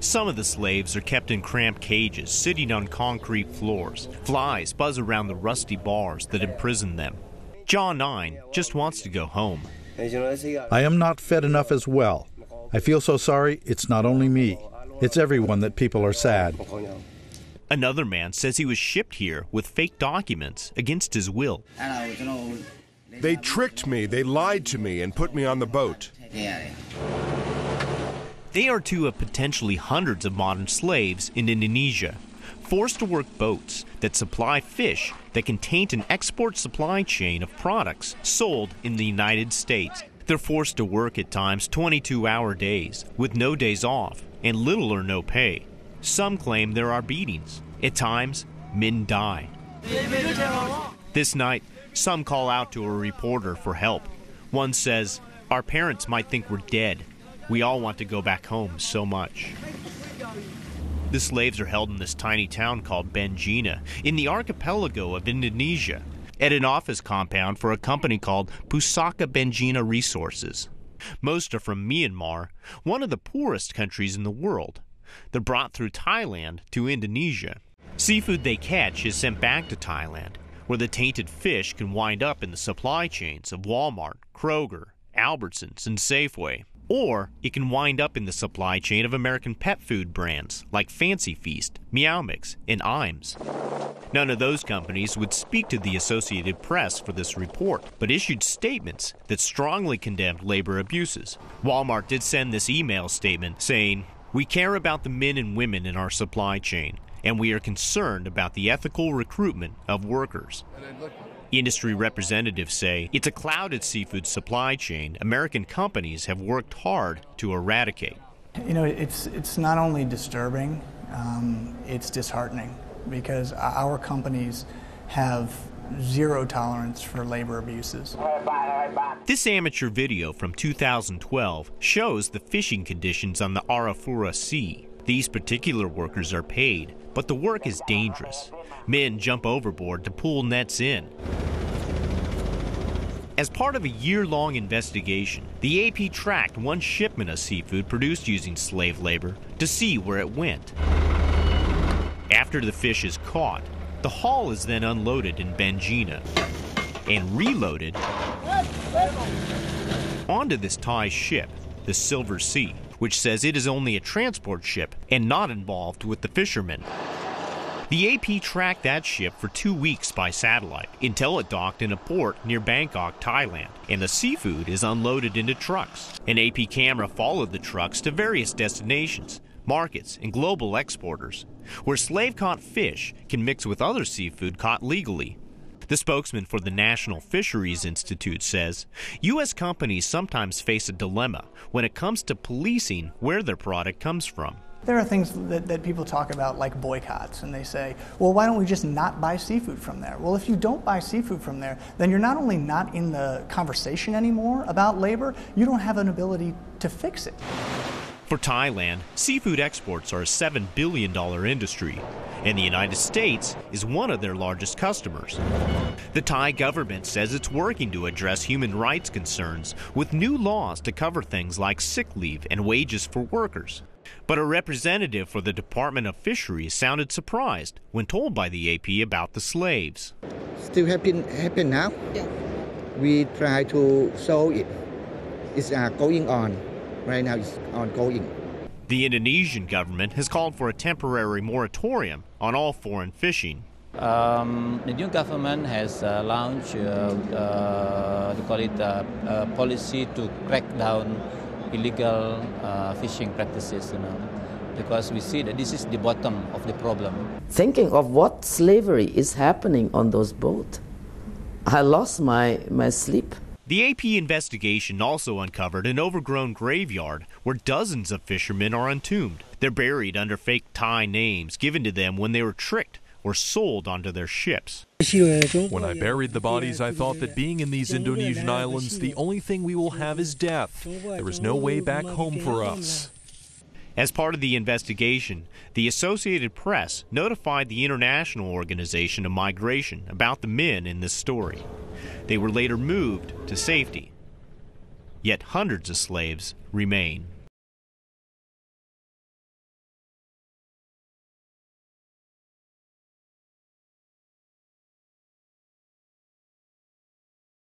Some of the slaves are kept in cramped cages, sitting on concrete floors. Flies buzz around the rusty bars that imprison them. John 9 just wants to go home. I am not fed enough as well. I feel so sorry. It's not only me. It's everyone that people are sad. Another man says he was shipped here with fake documents against his will. They tricked me, they lied to me, and put me on the boat. They are two of potentially hundreds of modern slaves in Indonesia, forced to work boats that supply fish that can taint an export supply chain of products sold in the United States. They're forced to work at times 22-hour days with no days off and little or no pay. Some claim there are beatings. At times, men die. This night, some call out to a reporter for help. One says, "Our parents might think we're dead. We all want to go back home so much." The slaves are held in this tiny town called Benjina in the archipelago of Indonesia at an office compound for a company called Pusaka Benjina Resources. Most are from Myanmar, one of the poorest countries in the world. They're brought through Thailand to Indonesia. Seafood they catch is sent back to Thailand, where the tainted fish can wind up in the supply chains of Wal-mart, Kroger, Albertsons, and Safeway. Or it can wind up in the supply chain of American pet food brands like Fancy Feast, Meow Mix, and Imes. None of those companies would speak to the Associated Press for this report, but issued statements that strongly condemned labor abuses. Walmart did send this email statement saying, "We care about the men and women in our supply chain, and we are concerned about the ethical recruitment of workers." Industry representatives say it's a clouded seafood supply chain American companies have worked hard to eradicate. You know, it's not only disturbing, it's disheartening, because our companies have zero tolerance for labor abuses. This amateur video from 2012 shows the fishing conditions on the Arafura Sea. These particular workers are paid, but the work is dangerous. Men jump overboard to pull nets in. As part of a year-long investigation, the AP tracked one shipment of seafood produced using slave labor to see where it went. After the fish is caught, the haul is then unloaded in Benjina and reloaded onto this Thai ship, the Silver Sea, which says it is only a transport ship and not involved with the fishermen. The AP tracked that ship for 2 weeks by satellite until it docked in a port near Bangkok, Thailand, and the seafood is unloaded into trucks. An AP camera followed the trucks to various destinations, markets, and global exporters, where slave-caught fish can mix with other seafood caught legally. The spokesman for the National Fisheries Institute says U.S. companies sometimes face a dilemma when it comes to policing where their product comes from. There are things that people talk about like boycotts, and they say, well, why don't we just not buy seafood from there? Well, if you don't buy seafood from there, then you're not only not in the conversation anymore about labor, you don't have an ability to fix it. For Thailand, seafood exports are a $7 billion industry, and the United States is one of their largest customers. The Thai government says it's working to address human rights concerns with new laws to cover things like sick leave and wages for workers. But a representative for the Department of Fisheries sounded surprised when told by the AP about the slaves. Still happen now? Yeah. We try to solve it. It's going on. Right now it's ongoing. The Indonesian government has called for a temporary moratorium on all foreign fishing. The new government has launched, a policy to crack down illegal fishing practices, because we see that this is the bottom of the problem. Thinking of what slavery is happening on those boats, I lost my sleep. The AP investigation also uncovered an overgrown graveyard where dozens of fishermen are entombed. They're buried under fake Thai names given to them when they were tricked or sold onto their ships. When I buried the bodies, I thought that being in these Indonesian islands, the only thing we will have is death. There is no way back home for us. As part of the investigation, the Associated Press notified the International Organization of Migration about the men in this story. They were later moved to safety. Yet hundreds of slaves remain.